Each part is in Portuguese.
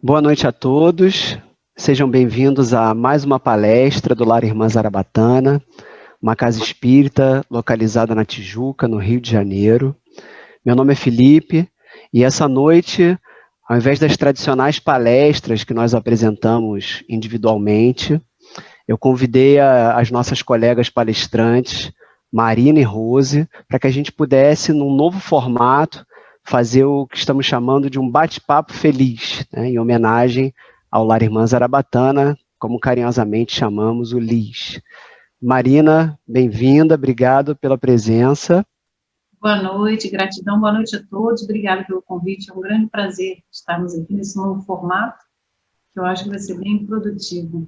Boa noite a todos, sejam bem-vindos a mais uma palestra do Lar Irmã Zarabatana, uma casa espírita localizada na Tijuca, no Rio de Janeiro. Meu nome é Felipe e essa noite, ao invés das tradicionais palestras que nós apresentamos individualmente, eu convidei as nossas colegas palestrantes, Marina e Rose, para que a gente pudesse, num novo formato, fazer o que estamos chamando de um bate-papo feliz, né, em homenagem ao Lar Irmã Zarabatana, como carinhosamente chamamos o LIS. Marina, bem-vinda, obrigado pela presença. Boa noite, gratidão, boa noite a todos, obrigada pelo convite, é um grande prazer estarmos aqui nesse novo formato, que eu acho que vai ser bem produtivo.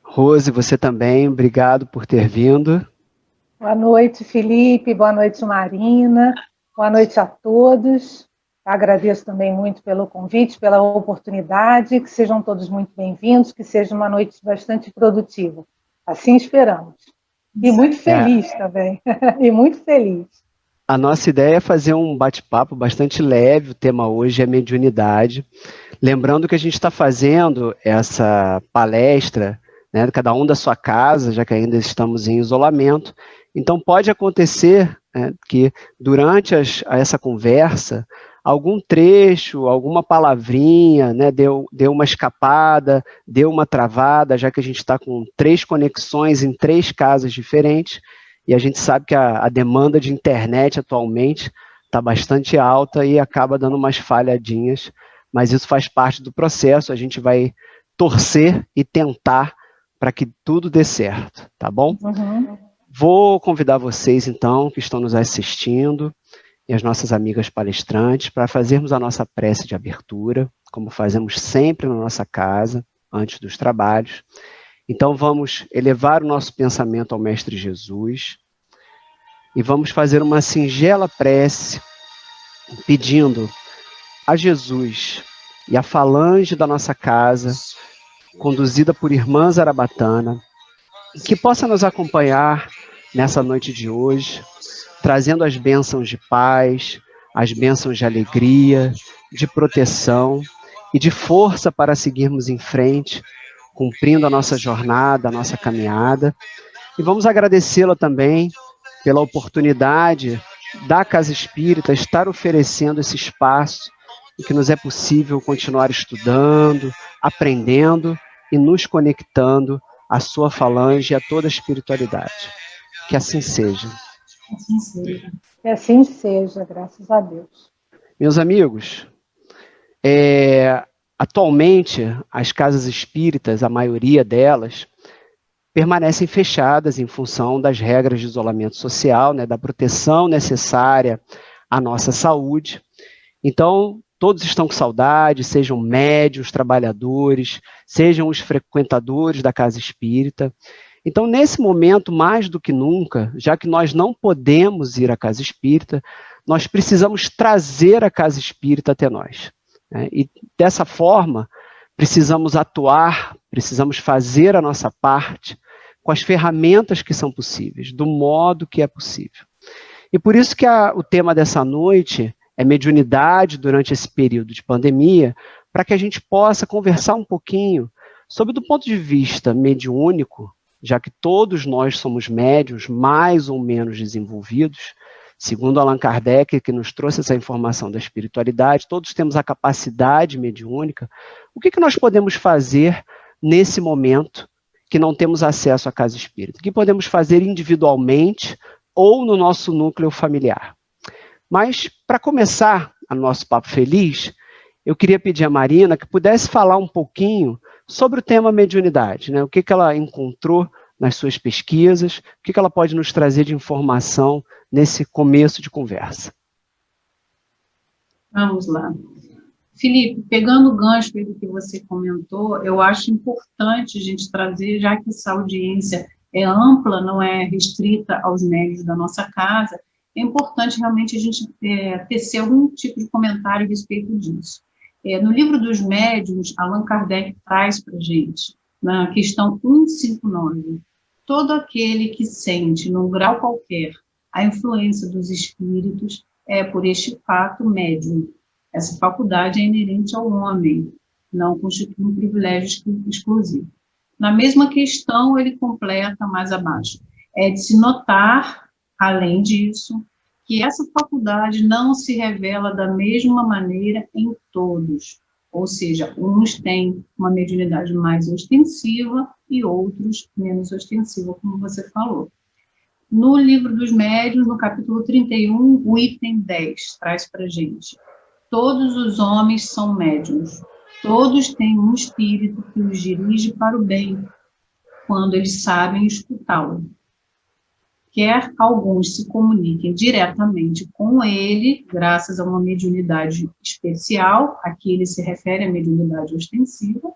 Rose, você também, obrigado por ter vindo. Boa noite, Felipe, boa noite, Marina, boa noite a todos. Agradeço também muito pelo convite, pela oportunidade, que sejam todos muito bem-vindos, que seja uma noite bastante produtiva. Assim esperamos. E muito feliz também, e muito feliz. A nossa ideia é fazer um bate-papo bastante leve, o tema hoje é mediunidade. Lembrando que a gente está fazendo essa palestra, né, cada um da sua casa, já que ainda estamos em isolamento. Então, pode acontecer que durante essa conversa, algum trecho, alguma palavrinha, né, deu uma escapada, deu uma travada, já que a gente está com 3 conexões em 3 casas diferentes, e a gente sabe que a demanda de internet atualmente está bastante alta e acaba dando umas falhadinhas, mas isso faz parte do processo, a gente vai torcer e tentar para que tudo dê certo, tá bom? Uhum. Vou convidar vocês, então, que estão nos assistindo, e as nossas amigas palestrantes, para fazermos a nossa prece de abertura, como fazemos sempre na nossa casa, antes dos trabalhos. Então, vamos elevar o nosso pensamento ao Mestre Jesus e vamos fazer uma singela prece, pedindo a Jesus e a falange da nossa casa, conduzida por Irmã Zarabatana, que possa nos acompanhar nessa noite de hoje, trazendo as bênçãos de paz, as bênçãos de alegria, de proteção e de força para seguirmos em frente, cumprindo a nossa jornada, a nossa caminhada. E vamos agradecê-la também pela oportunidade da Casa Espírita estar oferecendo esse espaço em que nos é possível continuar estudando, aprendendo e nos conectando à sua falange e a toda a espiritualidade. Que assim seja. Assim seja. Que assim seja, graças a Deus. Meus amigos, atualmente as casas espíritas, a maioria delas, permanecem fechadas em função das regras de isolamento social, né, da proteção necessária à nossa saúde. Então, todos estão com saudade, sejam médios, trabalhadores, sejam os frequentadores da casa espírita. Então, nesse momento, mais do que nunca, já que nós não podemos ir à casa espírita, nós precisamos trazer a casa espírita até nós, né? E dessa forma, precisamos atuar, precisamos fazer a nossa parte com as ferramentas que são possíveis, do modo que é possível. E por isso que o tema dessa noite é mediunidade durante esse período de pandemia, para que a gente possa conversar um pouquinho sobre, do ponto de vista mediúnico, já que todos nós somos médiuns mais ou menos desenvolvidos, segundo Allan Kardec, que nos trouxe essa informação da espiritualidade, todos temos a capacidade mediúnica. O que nós podemos fazer nesse momento que não temos acesso à casa espírita? O que podemos fazer individualmente ou no nosso núcleo familiar? Mas, para começar o nosso papo feliz, eu queria pedir a Marina que pudesse falar um pouquinho sobre o tema mediunidade, né? O que ela encontrou nas suas pesquisas, o que ela pode nos trazer de informação nesse começo de conversa. Vamos lá. Felipe, pegando o gancho do que você comentou, eu acho importante a gente trazer, já que essa audiência é ampla, não é restrita aos médios da nossa casa, é importante realmente a gente tecer algum tipo de comentário a respeito disso. No livro dos médiuns, Allan Kardec traz para a gente, na questão 159, todo aquele que sente, num grau qualquer, a influência dos espíritos é, por este fato, médium. Essa faculdade é inerente ao homem, não constitui um privilégio exclusivo. Na mesma questão, ele completa mais abaixo. É de se notar, além disso, que essa faculdade não se revela da mesma maneira em todos, ou seja, uns têm uma mediunidade mais ostensiva e outros menos ostensiva, como você falou. No livro dos médiuns, no capítulo 31, o item 10, traz para a gente: todos os homens são médiuns, todos têm um espírito que os dirige para o bem, quando eles sabem escutá-lo. Quer alguns se comuniquem diretamente com ele, graças a uma mediunidade especial, aqui ele se refere à mediunidade ostensiva,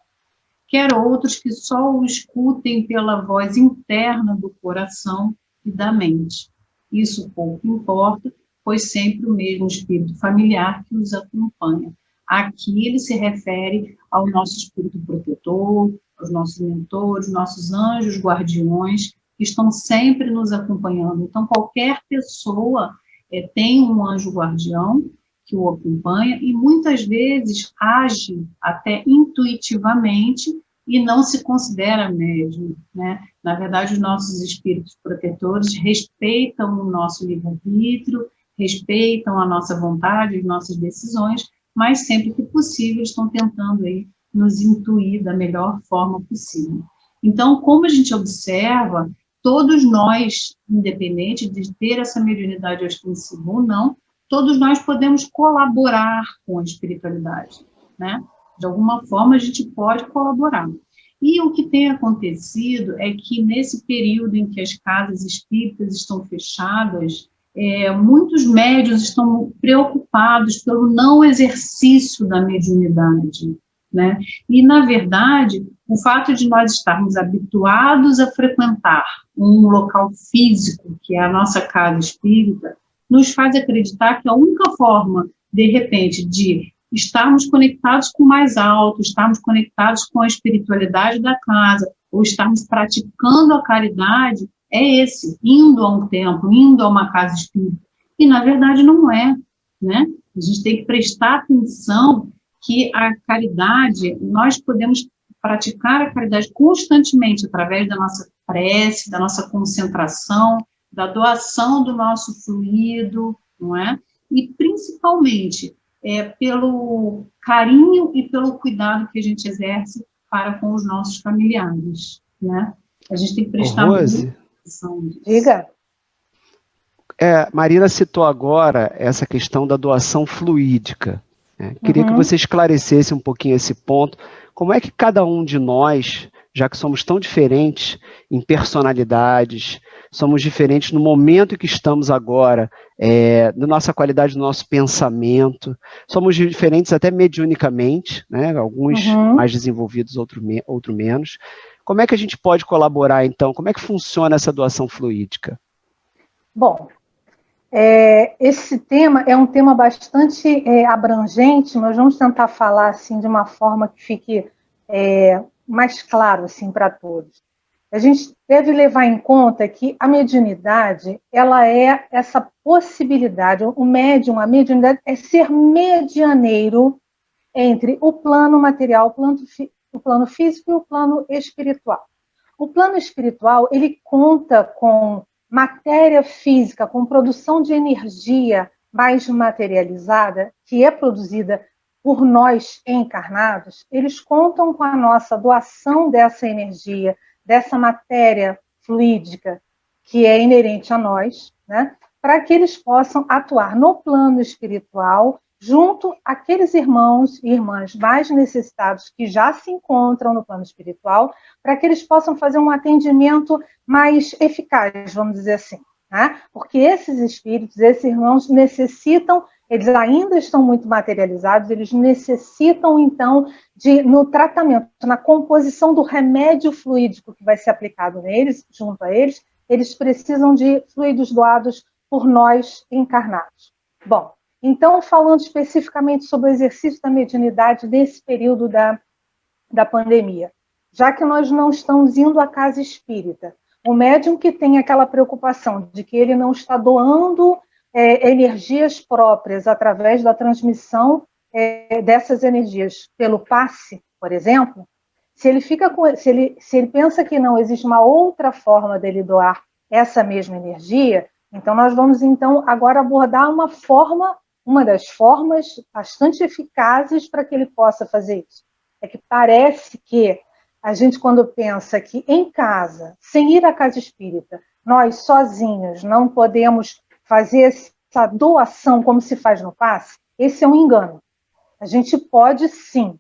quer outros que só o escutem pela voz interna do coração e da mente. Isso pouco importa, pois sempre o mesmo espírito familiar que os acompanha. Aqui ele se refere ao nosso espírito protetor, aos nossos mentores, nossos anjos guardiões, que estão sempre nos acompanhando. Então, qualquer pessoa tem um anjo guardião que o acompanha e muitas vezes age até intuitivamente e não se considera médium, né? Na verdade, os nossos espíritos protetores respeitam o nosso livre-arbítrio, respeitam a nossa vontade, as nossas decisões, mas sempre que possível estão tentando aí nos intuir da melhor forma possível. Então, como a gente observa, todos nós, independente de ter essa mediunidade ostensiva ou não, todos nós podemos colaborar com a espiritualidade, né? De alguma forma, a gente pode colaborar. E o que tem acontecido é que, nesse período em que as casas espíritas estão fechadas, muitos médiuns estão preocupados pelo não exercício da mediunidade, né? E, na verdade, o fato de nós estarmos habituados a frequentar um local físico, que é a nossa casa espírita, nos faz acreditar que a única forma, de repente, de estarmos conectados com o mais alto, estarmos conectados com a espiritualidade da casa, ou estarmos praticando a caridade, é esse, indo a um templo, indo a uma casa espírita. E, na verdade, não é, né? A gente tem que prestar atenção que a caridade, nós podemos praticar a caridade constantemente através da nossa prece, da nossa concentração, da doação do nosso fluido, não é? E, principalmente, pelo carinho e pelo cuidado que a gente exerce para com os nossos familiares, né? A gente tem que prestar muita atenção nisso. Diga. Marina citou agora essa questão da doação fluídica. Queria que você esclarecesse um pouquinho esse ponto. Como é que cada um de nós, já que somos tão diferentes em personalidades, somos diferentes no momento em que estamos agora, na nossa qualidade do nosso pensamento, somos diferentes até mediunicamente, né? Alguns mais desenvolvidos, outro menos. Como é que a gente pode colaborar, então? Como é que funciona essa doação fluídica? Bom, esse tema é um tema bastante abrangente, mas vamos tentar falar assim, de uma forma que fique mais claro assim, para todos. A gente deve levar em conta que a mediunidade, ela é essa possibilidade, o médium, a mediunidade é ser medianeiro entre o plano material, o plano físico e o plano espiritual. O plano espiritual, ele conta com matéria física, com produção de energia mais materializada, que é produzida por nós encarnados, eles contam com a nossa doação dessa energia, dessa matéria fluídica que é inerente a nós, né, para que eles possam atuar no plano espiritual junto àqueles irmãos e irmãs mais necessitados que já se encontram no plano espiritual, para que eles possam fazer um atendimento mais eficaz, vamos dizer assim, né? Porque esses espíritos, esses irmãos necessitam, eles ainda estão muito materializados, eles necessitam, então, no tratamento, na composição do remédio fluídico que vai ser aplicado neles, junto a eles, eles precisam de fluidos doados por nós encarnados. Bom, então, falando especificamente sobre o exercício da mediunidade nesse período da pandemia, já que nós não estamos indo à casa espírita, o médium que tem aquela preocupação de que ele não está doando energias próprias através da transmissão dessas energias pelo passe, por exemplo, se ele pensa que não existe uma outra forma dele doar essa mesma energia, então nós vamos agora abordar uma das formas bastante eficazes para que ele possa fazer isso. É que parece que a gente, quando pensa que em casa, sem ir à casa espírita, nós sozinhos não podemos fazer essa doação como se faz no passe, esse é um engano. A gente pode sim.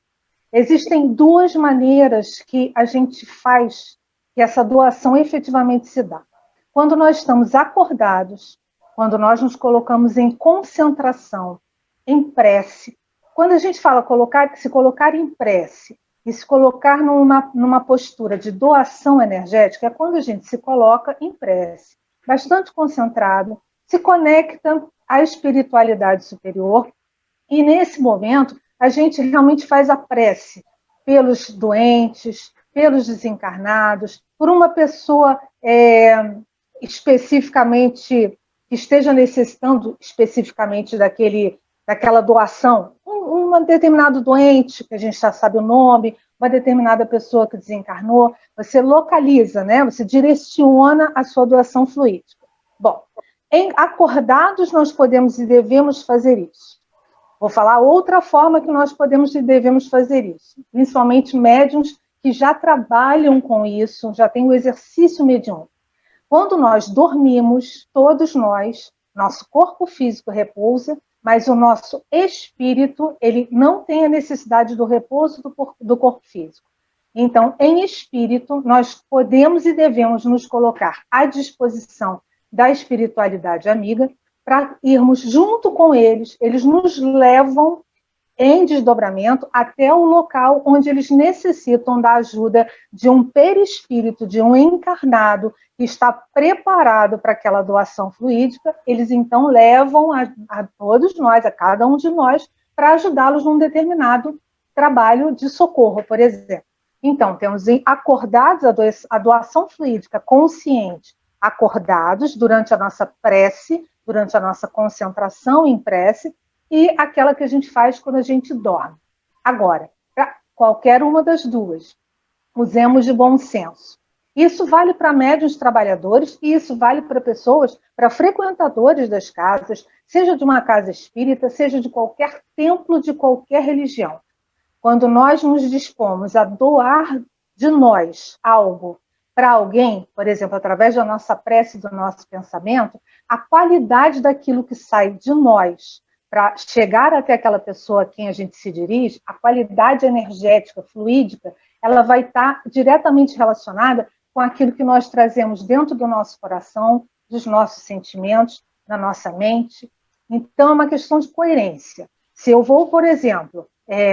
Existem duas maneiras que a gente faz que essa doação efetivamente se dá. Quando nós estamos acordados, quando nós nos colocamos em concentração, em prece. Quando a gente fala se colocar em prece e se colocar numa postura de doação energética, é quando a gente se coloca em prece, bastante concentrado, se conecta à espiritualidade superior, e nesse momento a gente realmente faz a prece pelos doentes, pelos desencarnados, por uma pessoa especificamente que esteja necessitando especificamente daquela doação, um determinado doente, que a gente já sabe o nome, uma determinada pessoa que desencarnou, você localiza, né? Você direciona a sua doação fluídica. Bom, acordados nós podemos e devemos fazer isso. Vou falar outra forma que nós podemos e devemos fazer isso, principalmente médiuns que já trabalham com isso, já têm o exercício mediúnico. Quando nós dormimos, todos nós, nosso corpo físico repousa, mas o nosso espírito, ele não tem a necessidade do repouso do corpo físico. Então, em espírito, nós podemos e devemos nos colocar à disposição da espiritualidade amiga para irmos junto com eles nos levam em desdobramento até o local onde eles necessitam da ajuda de um perispírito, de um encarnado que está preparado para aquela doação fluídica. Eles então levam a todos nós, a cada um de nós, para ajudá-los num determinado trabalho de socorro, por exemplo. Então, temos acordados a doação fluídica consciente, acordados durante a nossa prece, durante a nossa concentração em prece, e aquela que a gente faz quando a gente dorme. Agora, para qualquer uma das duas, usemos de bom senso. Isso vale para médiuns trabalhadores e isso vale para pessoas, para frequentadores das casas, seja de uma casa espírita, seja de qualquer templo, de qualquer religião. Quando nós nos dispomos a doar de nós algo para alguém, por exemplo, através da nossa prece, do nosso pensamento, a qualidade daquilo que sai de nós para chegar até aquela pessoa a quem a gente se dirige, a qualidade energética, fluídica, ela vai estar diretamente relacionada com aquilo que nós trazemos dentro do nosso coração, dos nossos sentimentos, da nossa mente. Então, é uma questão de coerência. Se eu vou, por exemplo,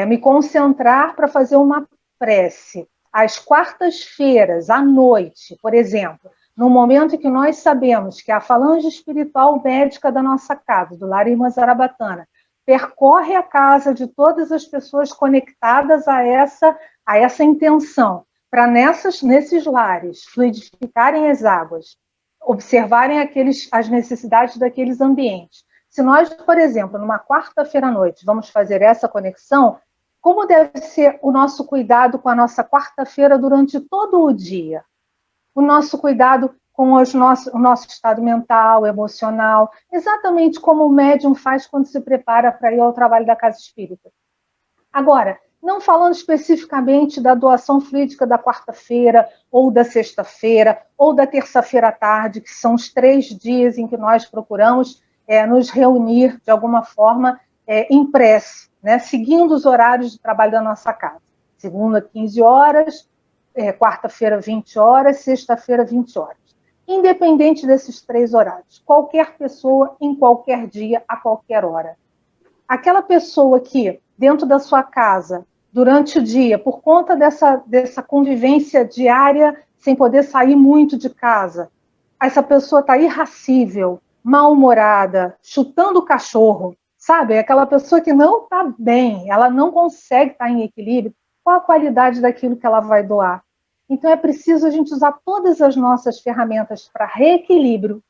me concentrar para fazer uma prece às quartas-feiras, à noite, por exemplo, no momento em que nós sabemos que a falange espiritual médica da nossa casa, do Lar Irmã Zarabatana, percorre a casa de todas as pessoas conectadas a essa intenção, para nesses lares fluidificarem as águas, observarem as necessidades daqueles ambientes. Se nós, por exemplo, numa quarta-feira à noite, vamos fazer essa conexão, como deve ser o nosso cuidado com a nossa quarta-feira durante todo o dia? O nosso cuidado com o nosso estado mental, emocional, exatamente como o médium faz quando se prepara para ir ao trabalho da casa espírita. Agora, não falando especificamente da doação fluídica da quarta-feira, ou da sexta-feira, ou da terça-feira à tarde, que são os 3 dias em que nós procuramos nos reunir, de alguma forma, em prece, né, seguindo os horários de trabalho da nossa casa. Segunda, 15 horas, quarta-feira, 20 horas, sexta-feira, 20 horas. Independente desses 3 horários, qualquer pessoa, em qualquer dia, a qualquer hora. Aquela pessoa que, dentro da sua casa, durante o dia, por conta dessa convivência diária, sem poder sair muito de casa, essa pessoa está irracível, mal-humorada, chutando o cachorro, sabe? Aquela pessoa que não está bem, ela não consegue estar em equilíbrio. Qual a qualidade daquilo que ela vai doar? Então, é preciso a gente usar todas as nossas ferramentas para reequilíbrio,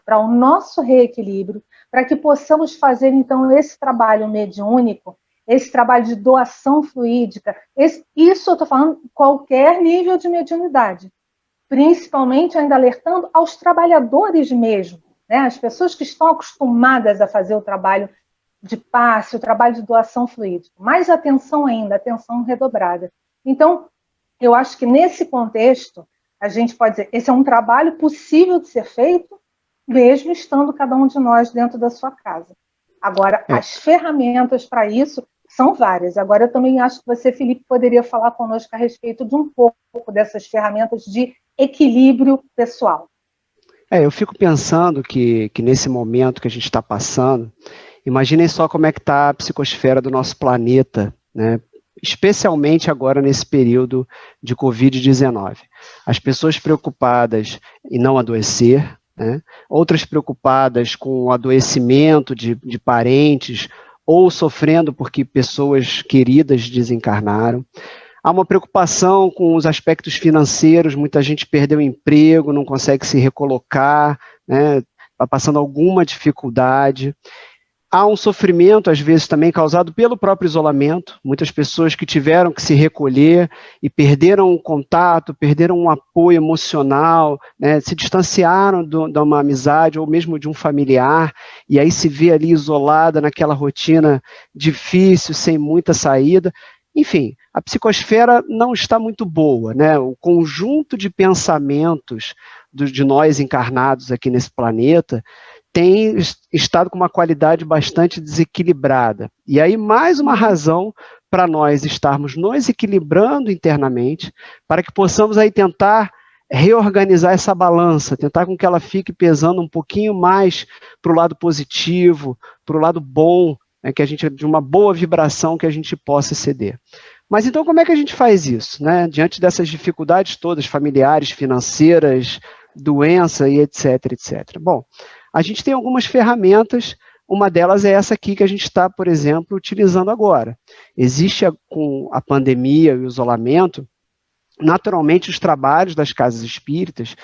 para o nosso reequilíbrio, para que possamos fazer, então, esse trabalho mediúnico esse trabalho de doação fluídica, isso eu estou falando qualquer nível de mediunidade, principalmente ainda alertando aos trabalhadores mesmo, né? As pessoas que estão acostumadas a fazer o trabalho de passe, o trabalho de doação fluídica. Mais atenção ainda, atenção redobrada. Então, eu acho que nesse contexto, a gente pode dizer, esse é um trabalho possível de ser feito, mesmo estando cada um de nós dentro da sua casa. Agora, as ferramentas para isso são várias. Agora, eu também acho que você, Felipe, poderia falar conosco a respeito de um pouco dessas ferramentas de equilíbrio pessoal. Eu fico pensando que nesse momento que a gente está passando, imaginem só como é que está a psicosfera do nosso planeta, né? Especialmente agora nesse período de Covid-19. As pessoas preocupadas em não adoecer, né? Outras preocupadas com o adoecimento de parentes, ou sofrendo porque pessoas queridas desencarnaram. Há uma preocupação com os aspectos financeiros, muita gente perdeu o emprego, não consegue se recolocar, né? Está passando alguma dificuldade. Há um sofrimento, às vezes, também causado pelo próprio isolamento. Muitas pessoas que tiveram que se recolher e perderam o contato, perderam um apoio emocional, né, se distanciaram de uma amizade ou mesmo de um familiar, e aí se vê ali isolada naquela rotina difícil, sem muita saída. Enfim, a psicosfera não está muito boa, né? O conjunto de pensamentos de nós encarnados aqui nesse planeta tem estado com uma qualidade bastante desequilibrada. E aí, mais uma razão para nós estarmos nos equilibrando internamente, para que possamos aí tentar reorganizar essa balança, tentar com que ela fique pesando um pouquinho mais para o lado positivo, para o lado bom, né, que a gente, de uma boa vibração que a gente possa exceder. Mas então como é que a gente faz isso, né? Diante dessas dificuldades todas, familiares, financeiras, doença e etc, etc. Bom, a gente tem algumas ferramentas, uma delas é essa aqui que a gente está, por exemplo, utilizando agora. Existe, com a pandemia e o isolamento, naturalmente os trabalhos das casas espíritas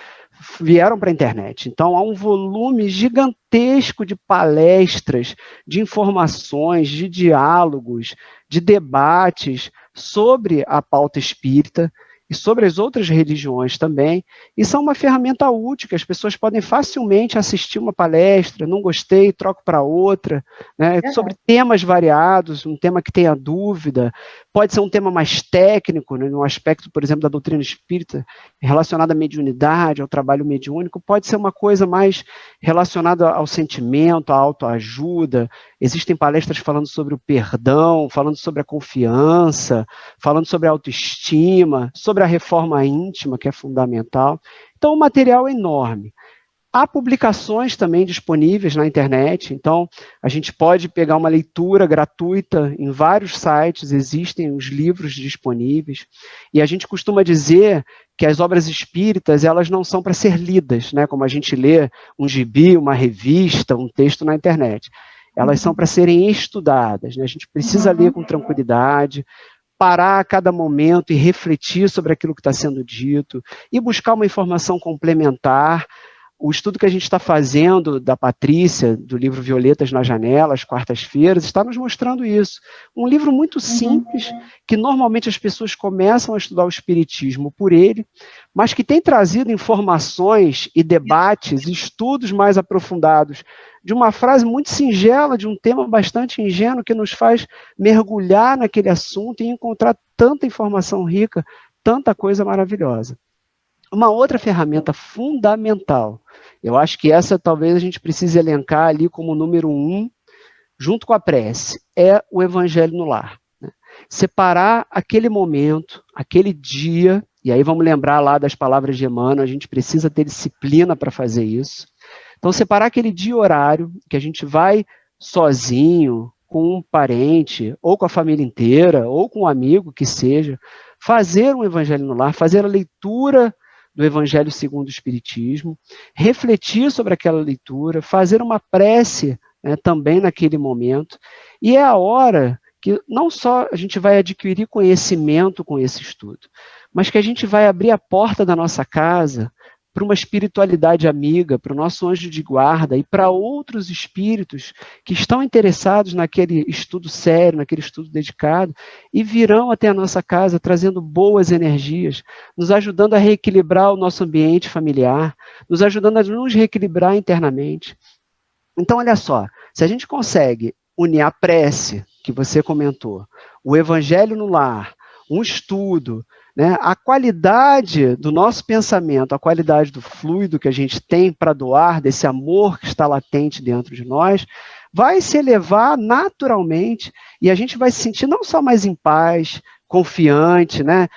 vieram para a internet. Então há um volume gigantesco de palestras, de informações, de diálogos, de debates sobre a pauta espírita e sobre as outras religiões também, e são uma ferramenta útil, que as pessoas podem facilmente assistir uma palestra, não gostei, troco para outra, né, sobre temas variados, um tema que tenha dúvida, pode ser um tema mais técnico, né, no aspecto, por exemplo, da doutrina espírita, relacionada à mediunidade, ao trabalho mediúnico, pode ser uma coisa mais relacionada ao sentimento, à autoajuda. Existem palestras falando sobre o perdão, falando sobre a confiança, falando sobre a autoestima, sobre a reforma íntima, que é fundamental. Então, o material é enorme. Há publicações também disponíveis na internet, então a gente pode pegar uma leitura gratuita em vários sites, existem os livros disponíveis, e a gente costuma dizer que as obras espíritas, elas não são para ser lidas, né, como a gente lê um gibi, uma revista, um texto na internet. Elas são para serem estudadas, né? A gente precisa ler com tranquilidade, parar a cada momento e refletir sobre aquilo que está sendo dito, e buscar uma informação complementar. O estudo que a gente está fazendo da Patrícia, do livro Violetas na Janela, às quartas-feiras, está nos mostrando isso. Um livro muito simples, que normalmente as pessoas começam a estudar o espiritismo por ele, mas que tem trazido informações e debates, estudos mais aprofundados, de uma frase muito singela, de um tema bastante ingênuo, que nos faz mergulhar naquele assunto e encontrar tanta informação rica, tanta coisa maravilhosa. Uma outra ferramenta fundamental, eu acho que essa talvez a gente precise elencar ali como número 1, junto com a prece, é o Evangelho no Lar. Né? Separar aquele momento, aquele dia, e aí vamos lembrar lá das palavras de Emmanuel, a gente precisa ter disciplina para fazer isso. Então, separar aquele dia e horário, que a gente vai sozinho, com um parente, ou com a família inteira, ou com um amigo que seja, fazer um Evangelho no Lar, fazer a leitura do Evangelho segundo o Espiritismo, refletir sobre aquela leitura, fazer uma prece, né, também naquele momento, e é a hora que não só a gente vai adquirir conhecimento com esse estudo, mas que a gente vai abrir a porta da nossa casa para uma espiritualidade amiga, para o nosso anjo de guarda e para outros espíritos que estão interessados naquele estudo sério, naquele estudo dedicado, e virão até a nossa casa trazendo boas energias, nos ajudando a reequilibrar o nosso ambiente familiar, nos ajudando a nos reequilibrar internamente. Então, olha só, se a gente consegue unir a prece, que você comentou, o evangelho no lar, um estudo, né, a qualidade do nosso pensamento, a qualidade do fluido que a gente tem para doar, desse amor que está latente dentro de nós, vai se elevar naturalmente e a gente vai se sentir não só mais em paz, confiante, né,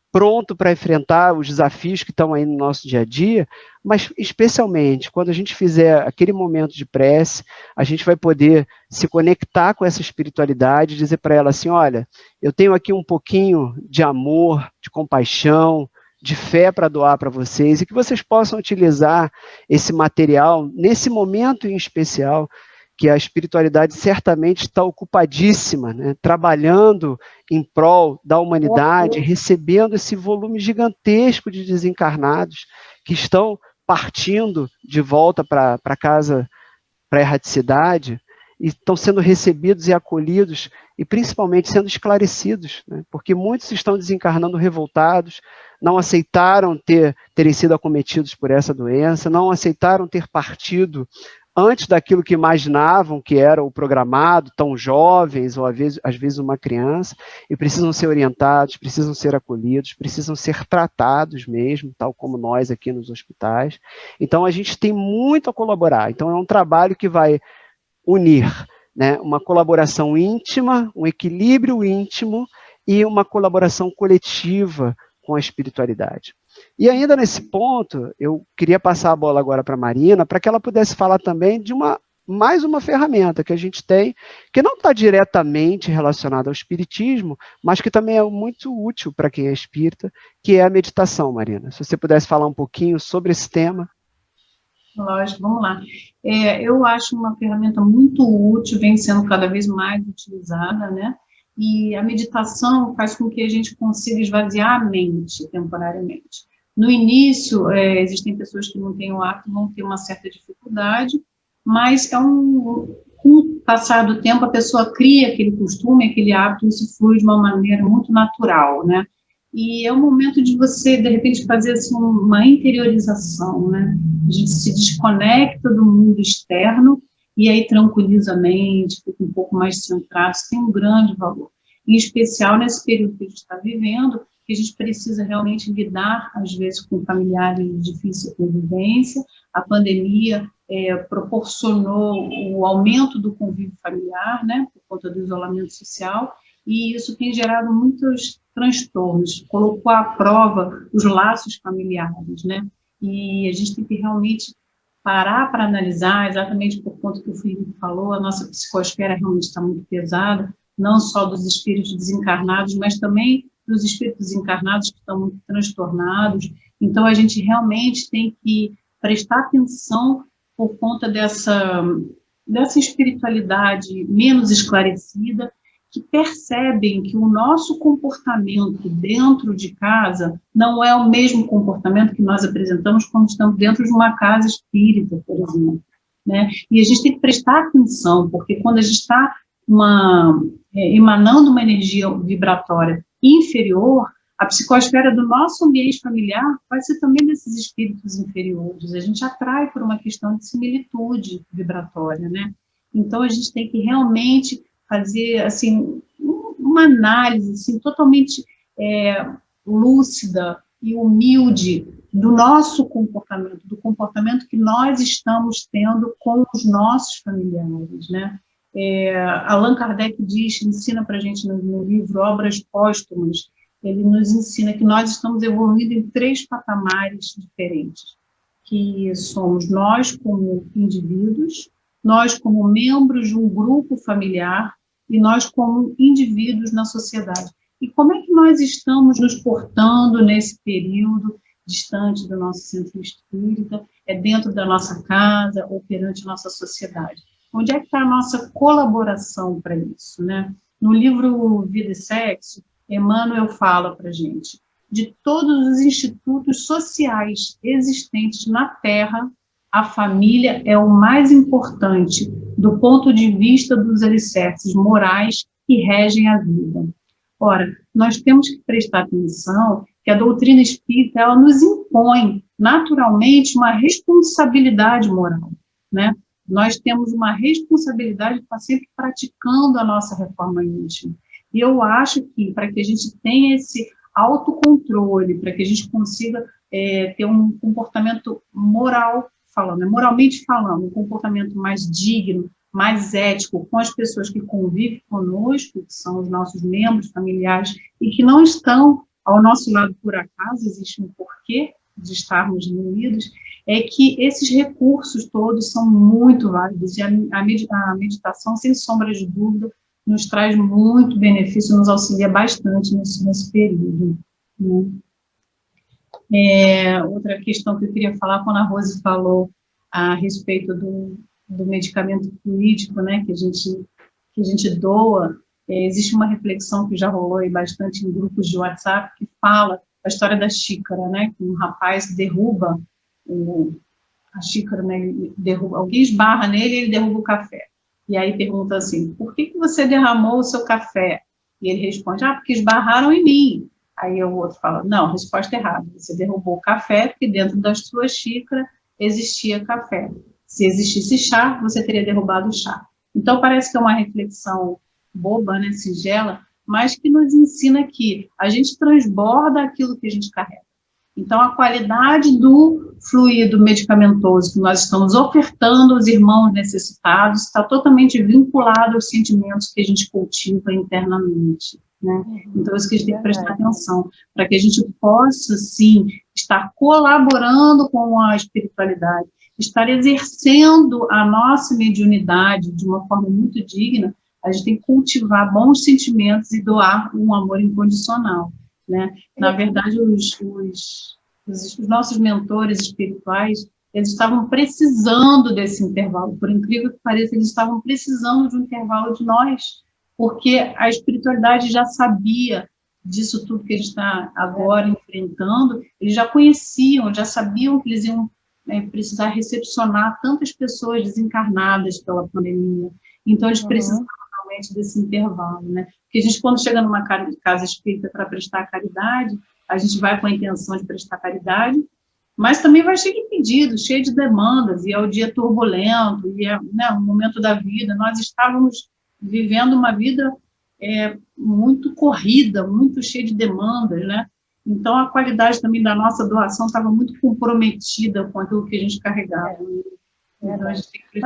pronto para enfrentar os desafios que estão aí no nosso dia a dia, mas especialmente quando a gente fizer aquele momento de prece, a gente vai poder se conectar com essa espiritualidade e dizer para ela assim, olha, eu tenho aqui um pouquinho de amor, de compaixão, de fé para doar para vocês, e que vocês possam utilizar esse material nesse momento em especial, que a espiritualidade certamente está ocupadíssima, né, trabalhando em prol da humanidade, recebendo esse volume gigantesco de desencarnados que estão partindo de volta para casa, para a erraticidade, e estão sendo recebidos e acolhidos, e principalmente sendo esclarecidos, né, porque muitos estão desencarnando revoltados, não aceitaram terem sido acometidos por essa doença, não aceitaram ter partido antes daquilo que imaginavam que era o programado, tão jovens, ou às vezes uma criança, e precisam ser orientados, precisam ser acolhidos, precisam ser tratados mesmo, tal como nós aqui nos hospitais. Então, a gente tem muito a colaborar. Então, é um trabalho que vai unir, né, uma colaboração íntima, um equilíbrio íntimo e uma colaboração coletiva com a espiritualidade. E ainda nesse ponto, eu queria passar a bola agora para a Marina, para que ela pudesse falar também de mais uma ferramenta que a gente tem, que não está diretamente relacionada ao espiritismo, mas que também é muito útil para quem é espírita, que é a meditação, Marina. Se você pudesse falar um pouquinho sobre esse tema. Lógico, vamos lá. Eu acho uma ferramenta muito útil, vem sendo cada vez mais utilizada, né? E a meditação faz com que a gente consiga esvaziar a mente temporariamente. No início, existem pessoas que não têm o hábito, vão ter uma certa dificuldade, mas com o passar do tempo, a pessoa cria aquele costume, aquele hábito, isso flui de uma maneira muito natural, né? E é o momento de você, de repente, fazer assim, uma interiorização, né? A gente se desconecta do mundo externo e aí tranquiliza a mente, fica um pouco mais centrado, isso tem um grande valor. Em especial nesse período que a gente está vivendo, que a gente precisa realmente lidar, às vezes, com familiares de difícil convivência. A pandemia proporcionou o aumento do convívio familiar, né, por conta do isolamento social, e isso tem gerado muitos transtornos, colocou à prova os laços familiares, né, e a gente tem que realmente parar para analisar, exatamente por conta que o Felipe falou, a nossa psicosfera realmente está muito pesada, não só dos espíritos desencarnados, mas também dos espíritos encarnados que estão muito transtornados. Então, a gente realmente tem que prestar atenção por conta dessa espiritualidade menos esclarecida, que percebem que o nosso comportamento dentro de casa não é o mesmo comportamento que nós apresentamos quando estamos dentro de uma casa espírita, por exemplo, né? E a gente tem que prestar atenção, porque quando a gente está emanando uma energia vibratória inferior, a psicosfera do nosso ambiente familiar vai ser também desses espíritos inferiores. A gente atrai por uma questão de similitude vibratória, né? Então, a gente tem que realmente fazer, assim, uma análise, assim, totalmente lúcida e humilde do nosso comportamento, do comportamento que nós estamos tendo com os nossos familiares, né? Allan Kardec ensina para a gente no livro Obras Póstumas, ele nos ensina que nós estamos evoluindo em 3 patamares diferentes, que somos nós como indivíduos, nós como membros de um grupo familiar e nós como indivíduos na sociedade. E como é que nós estamos nos portando nesse período distante do nosso centro espírita, dentro da nossa casa ou perante a nossa sociedade? Onde é que está a nossa colaboração para isso, né? No livro Vida e Sexo, Emmanuel fala para a gente de todos os institutos sociais existentes na Terra, a família é o mais importante do ponto de vista dos alicerces morais que regem a vida. Ora, nós temos que prestar atenção que a doutrina espírita, ela nos impõe naturalmente uma responsabilidade moral, né? Nós temos uma responsabilidade de estar sempre praticando a nossa reforma íntima. E eu acho que, para que a gente tenha esse autocontrole, para que a gente consiga ter um comportamento moral falando, moralmente falando, um comportamento mais digno, mais ético com as pessoas que convivem conosco, que são os nossos membros familiares, e que não estão ao nosso lado por acaso, existe um porquê de estarmos unidos, é que esses recursos todos são muito válidos, e a meditação, sem sombra de dúvida, nos traz muito benefício, nos auxilia bastante nesse período, né? Outra questão que eu queria falar, quando a Rose falou a respeito do medicamento fluídico, né, que a gente doa, existe uma reflexão que já rolou aí bastante em grupos de WhatsApp, que fala a história da xícara, né, que um rapaz derruba a xícara, né, alguém esbarra nele e ele derruba o café. E aí pergunta assim, por que você derramou o seu café? E ele responde, porque esbarraram em mim. Aí o outro fala, não, resposta errada, você derrubou o café porque dentro da sua xícara existia café. Se existisse chá, você teria derrubado o chá. Então parece que é uma reflexão boba, né, singela, mas que nos ensina que a gente transborda aquilo que a gente carrega. Então, a qualidade do fluido medicamentoso que nós estamos ofertando aos irmãos necessitados está totalmente vinculado aos sentimentos que a gente cultiva internamente, né? Então, isso que a gente tem que prestar atenção, para que a gente possa, sim, estar colaborando com a espiritualidade, estar exercendo a nossa mediunidade de uma forma muito digna. A gente tem que cultivar bons sentimentos e doar um amor incondicional, né? Na verdade, os nossos mentores espirituais, eles estavam precisando desse intervalo, por incrível que pareça, eles estavam precisando de um intervalo de nós, porque a espiritualidade já sabia disso tudo que eles estão agora enfrentando, eles já conheciam, já sabiam que eles iam precisar recepcionar tantas pessoas desencarnadas pela pandemia, então eles precisavam realmente desse intervalo, né? Porque a gente, quando chega numa casa espírita para prestar caridade, a gente vai com a intenção de prestar caridade, mas também vai cheio de pedidos, cheio de demandas, e é o dia turbulento, e é, né, o momento da vida. Nós estávamos vivendo uma vida muito corrida, muito cheia de demandas, né? Então, a qualidade também da nossa doação estava muito comprometida com aquilo que a gente carregava. Então, a gente tem que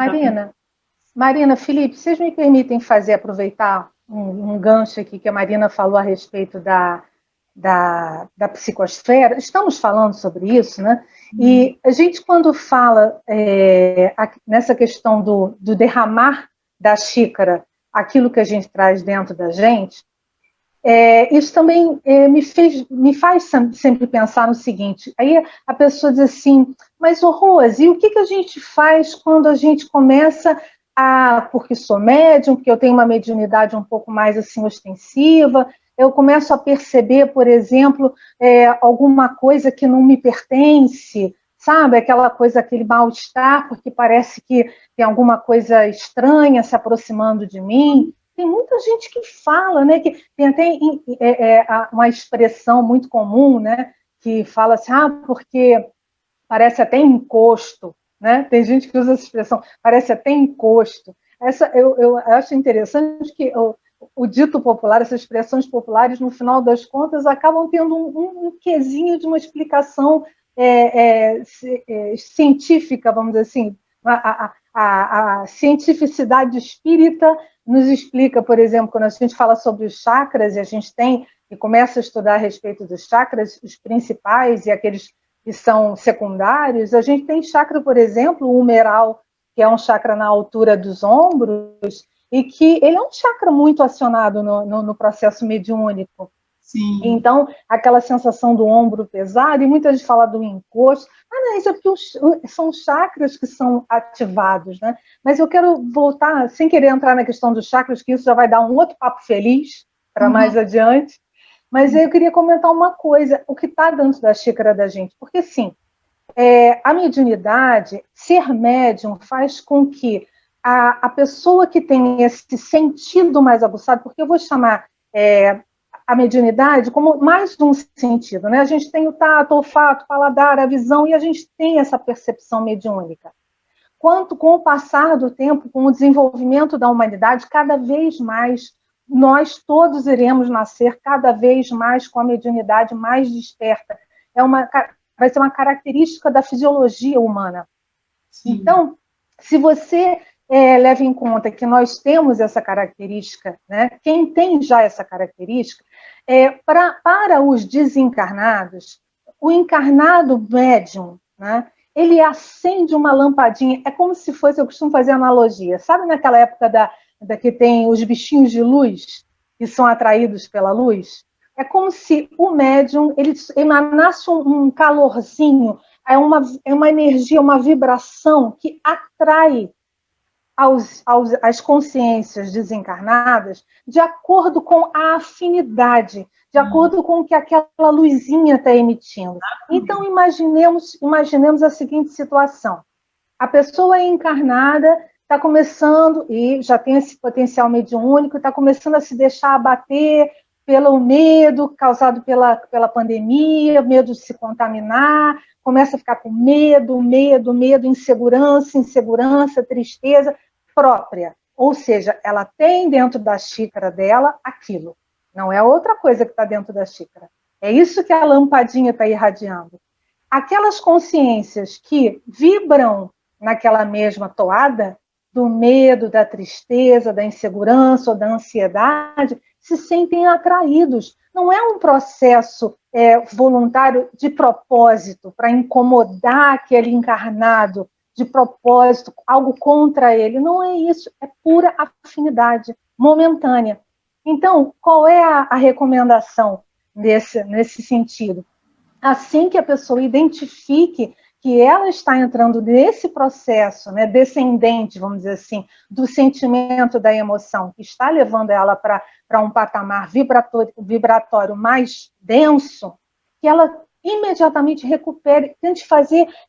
Marina, Felipe, vocês me permitem aproveitar um gancho aqui que a Marina falou a respeito da psicosfera. Estamos falando sobre isso, né? E a gente, quando fala nessa questão do derramar da xícara, aquilo que a gente traz dentro da gente, isso também me faz sempre pensar no seguinte, aí a pessoa diz assim, mas, Rose, e o que a gente faz quando a gente começa porque sou médium, porque eu tenho uma mediunidade um pouco mais assim ostensiva, eu começo a perceber, por exemplo, alguma coisa que não me pertence, sabe? Aquela coisa, aquele mal-estar, porque parece que tem alguma coisa estranha se aproximando de mim. Tem muita gente que fala, né? Que tem até uma expressão muito comum, né? Que fala assim, porque parece até encosto, né? Tem gente que usa essa expressão, parece até encosto. Eu acho interessante que o dito popular, essas expressões populares, no final das contas, acabam tendo um quesinho de uma explicação científica, vamos dizer assim. A cientificidade espírita nos explica, por exemplo, quando a gente fala sobre os chakras, e a gente começa a estudar a respeito dos chakras, os principais e aqueles que são secundários, a gente tem chakra, por exemplo, o humeral, que é um chakra na altura dos ombros, e que ele é um chakra muito acionado no processo mediúnico. Sim. Então, aquela sensação do ombro pesado, e muita gente fala do encosto, não, isso é porque são chakras que são ativados, né? Mas eu quero voltar, sem querer entrar na questão dos chakras, que isso já vai dar um outro papo feliz para mais adiante, Mas eu queria comentar uma coisa, o que está dentro da xícara da gente, porque, sim, a mediunidade, ser médium, faz com que a pessoa que tem esse sentido mais aguçado, porque eu vou chamar a mediunidade como mais de um sentido, né? A gente tem o tato, o olfato, o paladar, a visão, e a gente tem essa percepção mediúnica. Quanto com o passar do tempo, com o desenvolvimento da humanidade, cada vez mais nós todos iremos nascer cada vez mais com a mediunidade mais desperta. Vai ser uma característica da fisiologia humana. Sim. Então, se você leva em conta que nós temos essa característica, né? Quem tem já essa característica, para os desencarnados, o encarnado médium, né? Ele acende uma lampadinha, é como se fosse, eu costumo fazer analogia, sabe naquela época da que tem os bichinhos de luz que são atraídos pela luz? É como se o médium ele emanasse um calorzinho, é uma energia, uma vibração que atrai as consciências desencarnadas de acordo com a afinidade, de acordo com o que aquela luzinha está emitindo. Então, imaginemos a seguinte situação. A pessoa é encarnada, está começando, e já tem esse potencial mediúnico, está começando a se deixar abater pelo medo causado pela pandemia, medo de se contaminar, começa a ficar com medo, insegurança, tristeza própria. Ou seja, ela tem dentro da xícara dela aquilo. Não é outra coisa que está dentro da xícara. É isso que a lampadinha está irradiando. Aquelas consciências que vibram naquela mesma toada, do medo, da tristeza, da insegurança ou da ansiedade, se sentem atraídos. Não é um processo voluntário de propósito, para incomodar aquele encarnado, de propósito, algo contra ele. Não é isso, é pura afinidade momentânea. Então, qual é a recomendação nesse sentido? Assim que a pessoa identifique que ela está entrando nesse processo, né, descendente, vamos dizer assim, do sentimento da emoção, que está levando ela para um patamar vibratório mais denso, que ela imediatamente recupere, tente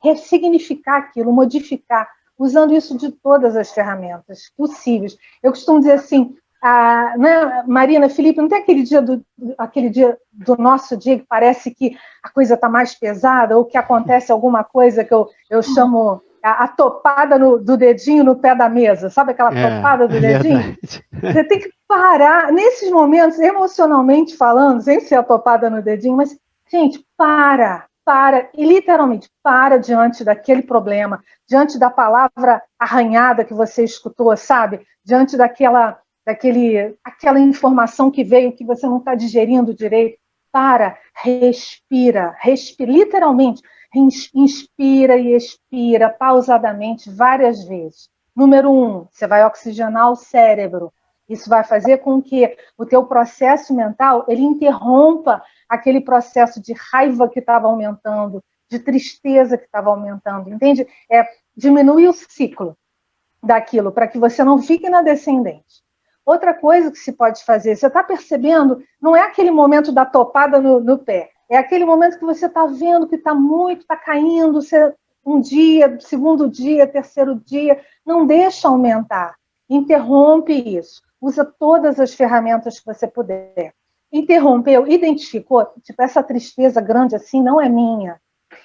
ressignificar aquilo, modificar, usando isso de todas as ferramentas possíveis. Eu costumo dizer assim, né, Marina, Felipe, não tem aquele dia do nosso dia que parece que a coisa está mais pesada, ou que acontece alguma coisa que eu chamo a topada do dedinho no pé da mesa, sabe aquela topada do dedinho? Verdade. Você tem que parar, nesses momentos, emocionalmente falando, sem ser a topada no dedinho, mas, gente, para, e literalmente, para diante daquele problema, diante da palavra arranhada que você escutou, sabe? Diante daquela informação que veio, que você não está digerindo direito. Para, respira, literalmente, inspira e expira pausadamente várias vezes. Número 1, você vai oxigenar o cérebro. Isso vai fazer com que o teu processo mental ele interrompa aquele processo de raiva que estava aumentando, de tristeza que estava aumentando, entende? Diminui o ciclo daquilo, para que você não fique na descendente. Outra coisa que se pode fazer, você está percebendo, não é aquele momento da topada no pé, é aquele momento que você está vendo que está caindo, um dia, segundo dia, terceiro dia, não deixa aumentar, interrompe isso, usa todas as ferramentas que você puder. Interrompeu, identificou, tipo, essa tristeza grande assim não é minha,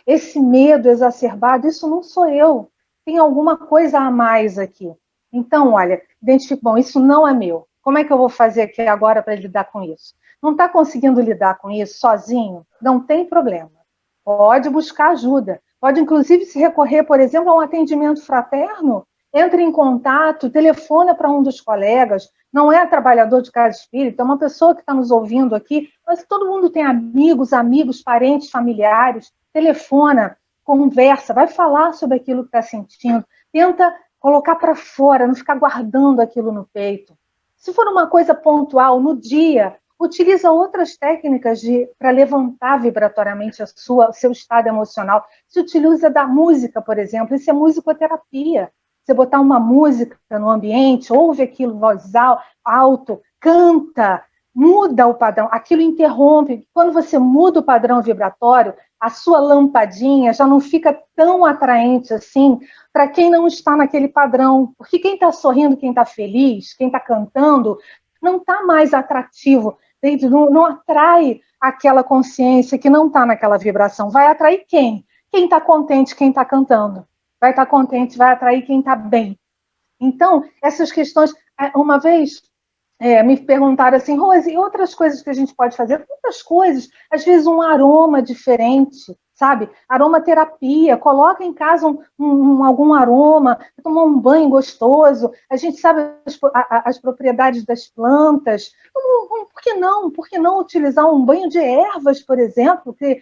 esse medo exacerbado, isso não sou eu, tem alguma coisa a mais aqui. Então, olha, identifico, bom, isso não é meu. Como é que eu vou fazer aqui agora para lidar com isso? Não está conseguindo lidar com isso sozinho? Não tem problema. Pode buscar ajuda. Pode, inclusive, se recorrer, por exemplo, a um atendimento fraterno. Entre em contato, telefona para um dos colegas. Não é trabalhador de casa espírita, é uma pessoa que está nos ouvindo aqui, mas todo mundo tem amigos, parentes, familiares. Telefona, conversa, vai falar sobre aquilo que está sentindo. Tenta colocar para fora, não ficar guardando aquilo no peito. Se for uma coisa pontual, no dia, utiliza outras técnicas para levantar vibratoriamente o seu estado emocional. Se utiliza da música, por exemplo, isso é musicoterapia. Você botar uma música no ambiente, ouve aquilo em voz alto, canta, muda o padrão, aquilo interrompe. Quando você muda o padrão vibratório, a sua lampadinha já não fica tão atraente assim para quem não está naquele padrão. Porque quem está sorrindo, quem está feliz, quem está cantando, não está mais atrativo, não atrai aquela consciência que não está naquela vibração. Vai atrair quem? Quem está contente, quem está cantando. Vai estar contente, vai atrair quem está bem. Então, essas questões... Uma vez... me perguntaram assim, Rose, e outras coisas que a gente pode fazer? Muitas coisas, às vezes um aroma diferente, sabe? Aromaterapia, coloca em casa algum aroma, toma um banho gostoso, a gente sabe as propriedades das plantas, por que não? Por que não utilizar um banho de ervas, por exemplo? Que,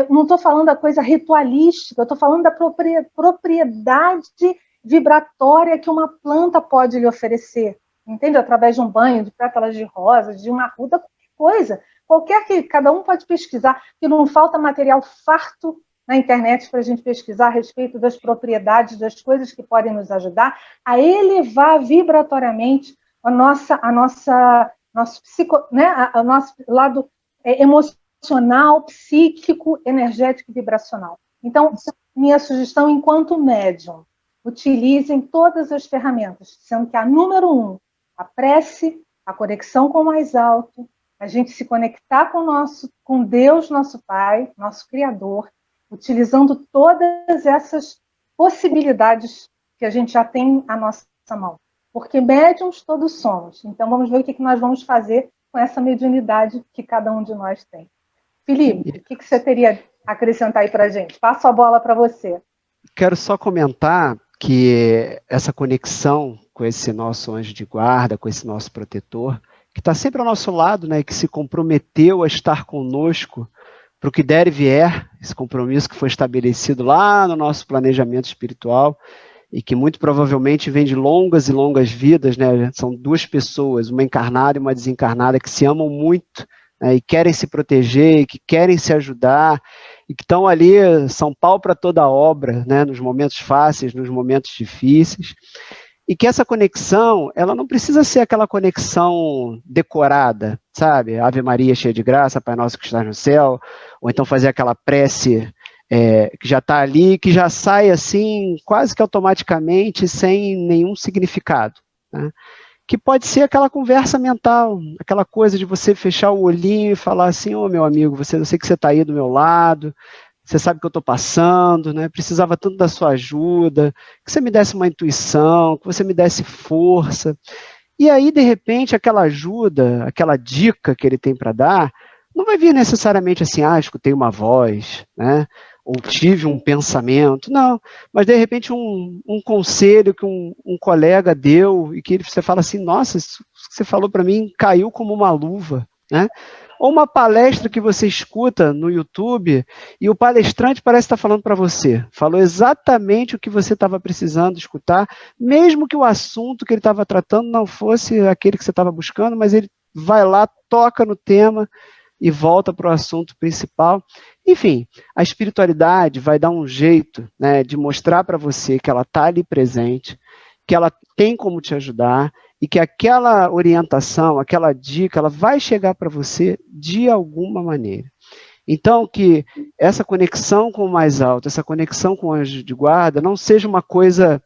não estou falando da coisa ritualística, eu estou falando da propriedade vibratória que uma planta pode lhe oferecer. Entende? Através de um banho, de pétalas de rosa, de uma arruda, qualquer coisa. Qualquer que cada um pode pesquisar, que não falta material farto na internet para a gente pesquisar a respeito das propriedades, das coisas que podem nos ajudar a elevar vibratoriamente o nosso lado emocional, psíquico, energético e vibracional. Então, minha sugestão, enquanto médium, utilizem todas as ferramentas, sendo que a número 1, a prece, a conexão com o mais alto, a gente se conectar com Deus, nosso Pai, nosso Criador, utilizando todas essas possibilidades que a gente já tem à nossa mão. Porque médiums todos somos. Então, vamos ver o que nós vamos fazer com essa mediunidade que cada um de nós tem. Felipe, o que você teria a acrescentar aí para a gente? Passo a bola para você. Quero só comentar que essa conexão com esse nosso anjo de guarda, com esse nosso protetor, que está sempre ao nosso lado, né, que se comprometeu a estar conosco para o que der e vier, esse compromisso que foi estabelecido lá no nosso planejamento espiritual, e que muito provavelmente vem de longas e longas vidas, né? São duas pessoas, uma encarnada e uma desencarnada, que se amam muito, né, e querem se proteger, e que querem se ajudar, e que estão ali, são pau para toda a obra, né, nos momentos fáceis, nos momentos difíceis, e que essa conexão, ela não precisa ser aquela conexão decorada, sabe? Ave Maria cheia de graça, Pai Nosso que estás no céu, ou então fazer aquela prece que já está ali, que já sai assim, quase que automaticamente, sem nenhum significado, né? Que pode ser aquela conversa mental, aquela coisa de você fechar o olhinho e falar assim, ô meu amigo, eu sei que você está aí do meu lado, você sabe que eu estou passando, né? Precisava tanto da sua ajuda, que você me desse uma intuição, que você me desse força. E aí, de repente, aquela ajuda, aquela dica que ele tem para dar, não vai vir necessariamente assim, escutei uma voz, né? Ou tive um pensamento, não, mas de repente um conselho que um colega deu e que você fala assim, nossa, isso que você falou para mim caiu como uma luva, né? Ou uma palestra que você escuta no YouTube e o palestrante parece estar falando para você, falou exatamente o que você estava precisando escutar, mesmo que o assunto que ele estava tratando não fosse aquele que você estava buscando, mas ele vai lá, toca no tema e volta para o assunto principal. Enfim, a espiritualidade vai dar um jeito, né, de mostrar para você que ela está ali presente, que ela tem como te ajudar e que aquela orientação, aquela dica, ela vai chegar para você de alguma maneira. Então, que essa conexão com o mais alto, essa conexão com o anjo de guarda, não seja uma coisa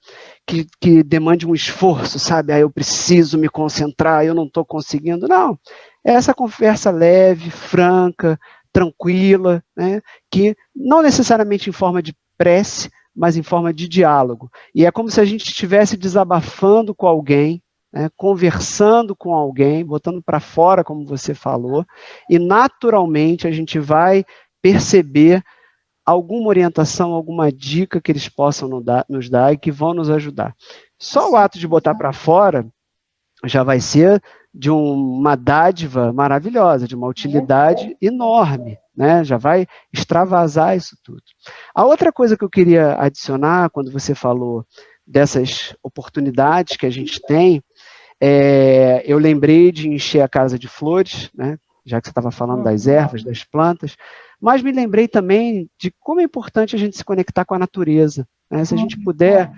que demande um esforço, sabe? Eu preciso me concentrar, eu não estou conseguindo. Não, é essa conversa leve, franca, tranquila, né? Que não necessariamente em forma de prece, mas em forma de diálogo. E é como se a gente estivesse desabafando com alguém, né, conversando com alguém, botando para fora, como você falou, e naturalmente a gente vai perceber alguma orientação, alguma dica que eles possam nos dar e que vão nos ajudar. Só o ato de botar para fora já vai ser de uma dádiva maravilhosa, de uma utilidade enorme, né? Já vai extravasar isso tudo. A outra coisa que eu queria adicionar, quando você falou dessas oportunidades que a gente tem, eu lembrei de encher a casa de flores, né? Já que você estava falando das ervas, das plantas, mas me lembrei também de como é importante a gente se conectar com a natureza, né? Se a gente puder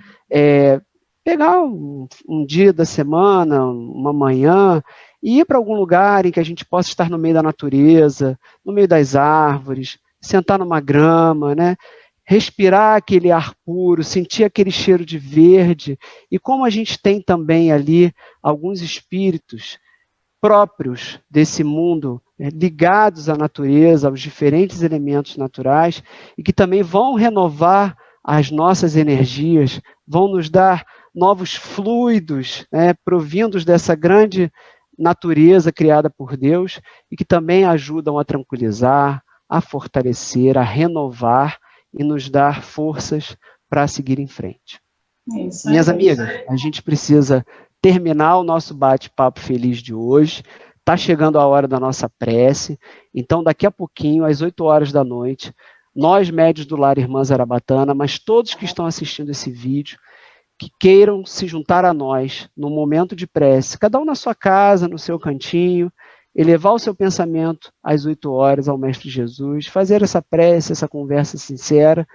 pegar um dia da semana, uma manhã, e ir para algum lugar em que a gente possa estar no meio da natureza, no meio das árvores, sentar numa grama, né? Respirar aquele ar puro, sentir aquele cheiro de verde, e como a gente tem também ali alguns espíritos próprios desse mundo, ligados à natureza, aos diferentes elementos naturais, e que também vão renovar as nossas energias, vão nos dar novos fluidos, né, provindos dessa grande natureza criada por Deus, e que também ajudam a tranquilizar, a fortalecer, a renovar e nos dar forças para seguir em frente. Minhas amigas, a gente precisa terminar o nosso bate-papo feliz de hoje. Está chegando a hora da nossa prece. Então, daqui a pouquinho, às 8 horas da noite, nós, médios do Lar Irmã Zarabatana, mas todos que estão assistindo esse vídeo, que queiram se juntar a nós no momento de prece, cada um na sua casa, no seu cantinho, elevar o seu pensamento às 8 horas ao Mestre Jesus, fazer essa prece, essa conversa sincera.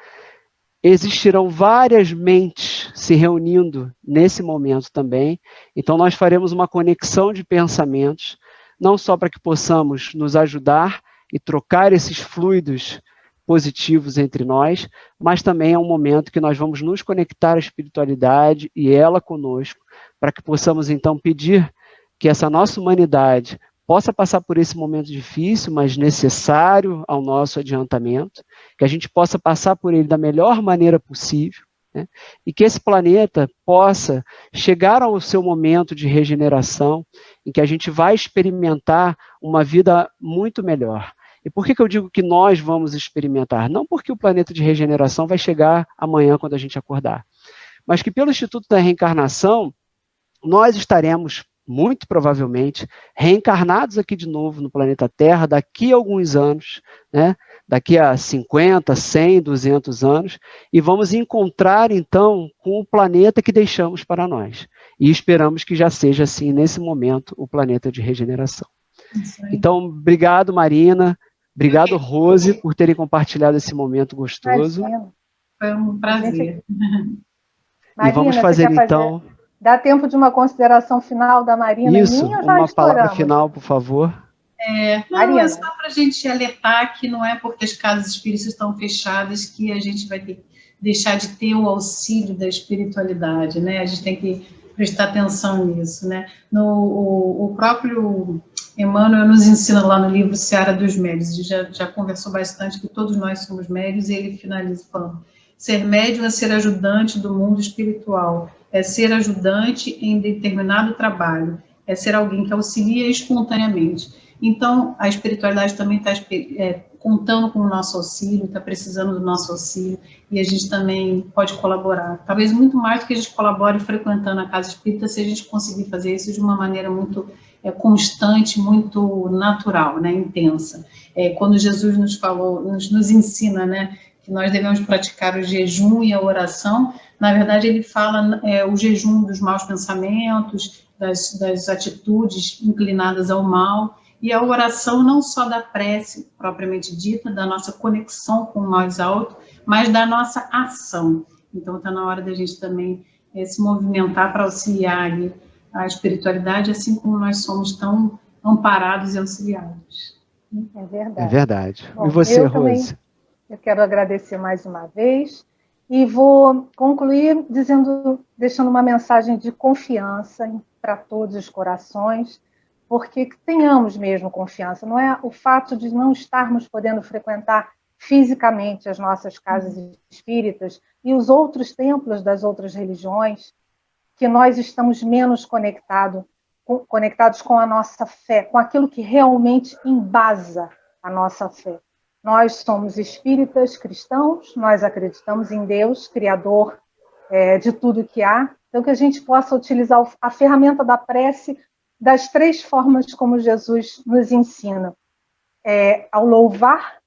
Existirão várias mentes se reunindo nesse momento também, então nós faremos uma conexão de pensamentos, não só para que possamos nos ajudar e trocar esses fluidos positivos entre nós, mas também é um momento que nós vamos nos conectar à espiritualidade e ela conosco, para que possamos então pedir que essa nossa humanidade possa passar por esse momento difícil, mas necessário ao nosso adiantamento, que a gente possa passar por ele da melhor maneira possível, né? E que esse planeta possa chegar ao seu momento de regeneração, em que a gente vai experimentar uma vida muito melhor. E por que eu digo que nós vamos experimentar? Não porque o planeta de regeneração vai chegar amanhã quando a gente acordar, mas que pelo Instituto da Reencarnação, nós estaremos muito provavelmente, reencarnados aqui de novo no planeta Terra daqui a alguns anos, né? Daqui a 50, 100, 200 anos, e vamos encontrar, então, com o planeta que deixamos para nós. E esperamos que já seja assim, nesse momento, o planeta de regeneração. Então, obrigado, Marina, obrigado, Rose, por terem compartilhado esse momento gostoso. Foi um prazer. Marina, e vamos fazer, então... Dá tempo de uma consideração final da Marina? Isso, uma palavra final, por favor. Não, é só para a gente alertar que não é porque as casas espíritas estão fechadas que a gente vai ter, deixar de ter o auxílio da espiritualidade, né? A gente tem que prestar atenção nisso, né? O próprio Emmanuel nos ensina lá no livro Seara dos Médios, já conversou bastante que todos nós somos médios, e ele finaliza falando: ser médium é ser ajudante do mundo espiritual, é ser ajudante em determinado trabalho, é ser alguém que auxilia espontaneamente. Então, a espiritualidade também está contando com o nosso auxílio, está precisando do nosso auxílio, e a gente também pode colaborar. Talvez muito mais do que a gente colabore frequentando a casa espírita, se a gente conseguir fazer isso de uma maneira muito constante, muito natural, né, intensa. Quando Jesus nos falou, nos ensina, né, que nós devemos praticar o jejum e a oração, na verdade ele fala o jejum dos maus pensamentos, das atitudes inclinadas ao mal, e a oração não só da prece propriamente dita, da nossa conexão com o mais alto, mas da nossa ação. Então está na hora da gente também se movimentar para auxiliar a espiritualidade, assim como nós somos tão amparados e auxiliados. É verdade. É verdade. Bom, e você, Rose? Também, eu quero agradecer mais uma vez e vou concluir deixando uma mensagem de confiança para todos os corações, porque tenhamos mesmo confiança. Não é o fato de não estarmos podendo frequentar fisicamente as nossas casas espíritas e os outros templos das outras religiões, que nós estamos menos conectados com a nossa fé, com aquilo que realmente embasa a nossa fé. Nós somos espíritas cristãos, nós acreditamos em Deus, Criador de tudo que há, então que a gente possa utilizar a ferramenta da prece das 3 formas como Jesus nos ensina, ao louvar,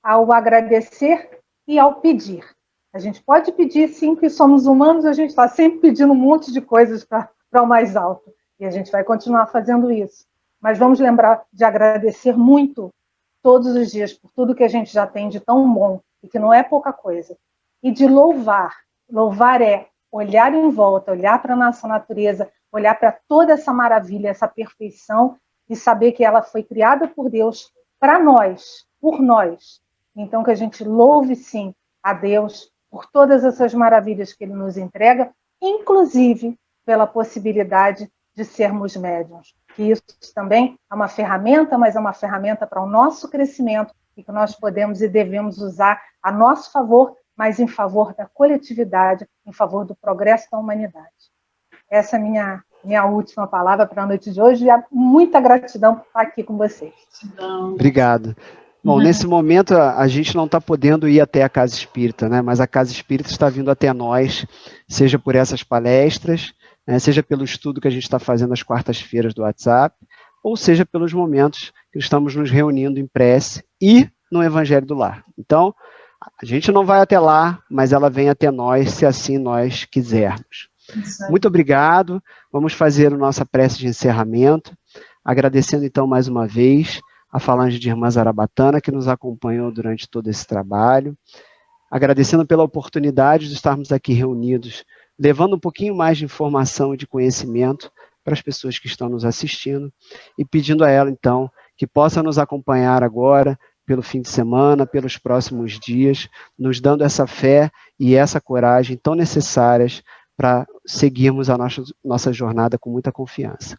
ao agradecer e ao pedir. A gente pode pedir, sim, que somos humanos, a gente está sempre pedindo um monte de coisas para o mais alto, e a gente vai continuar fazendo isso. Mas vamos lembrar de agradecer muito todos os dias por tudo que a gente já tem de tão bom, e que não é pouca coisa. E de louvar. Louvar é olhar em volta, olhar para a nossa natureza, olhar para toda essa maravilha, essa perfeição, e saber que ela foi criada por Deus para nós, por nós. Então, que a gente louve, sim, a Deus por todas essas maravilhas que Ele nos entrega, inclusive pela possibilidade de sermos médiuns. Que isso também é uma ferramenta, mas é uma ferramenta para o nosso crescimento e que nós podemos e devemos usar a nosso favor, mas em favor da coletividade, em favor do progresso da humanidade. Essa é a minha última palavra para a noite de hoje, e muita gratidão por estar aqui com vocês. Obrigado. Bom, nesse momento a gente não está podendo ir até a Casa Espírita, né? Mas a Casa Espírita está vindo até nós, seja por essas palestras, né? Seja pelo estudo que a gente está fazendo às quartas-feiras do WhatsApp, ou seja pelos momentos que estamos nos reunindo em prece e no Evangelho do Lar. Então, a gente não vai até lá, mas ela vem até nós, se assim nós quisermos. Muito obrigado. Vamos fazer a nossa prece de encerramento, agradecendo então mais uma vez a falange de Irmã Zarabatana, que nos acompanhou durante todo esse trabalho, agradecendo pela oportunidade de estarmos aqui reunidos, levando um pouquinho mais de informação e de conhecimento para as pessoas que estão nos assistindo, e pedindo a ela, então, que possa nos acompanhar agora, pelo fim de semana, pelos próximos dias, nos dando essa fé e essa coragem tão necessárias para seguirmos a nossa jornada com muita confiança.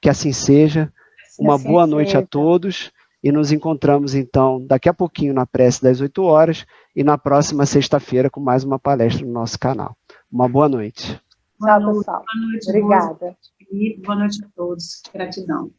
Que assim seja. Uma boa noite a todos e nos encontramos, então, daqui a pouquinho na prece das 8 horas e na próxima sexta-feira com mais uma palestra no nosso canal. Uma boa noite. Tchau, pessoal. Boa noite. Obrigada. Boa noite a todos. Gratidão.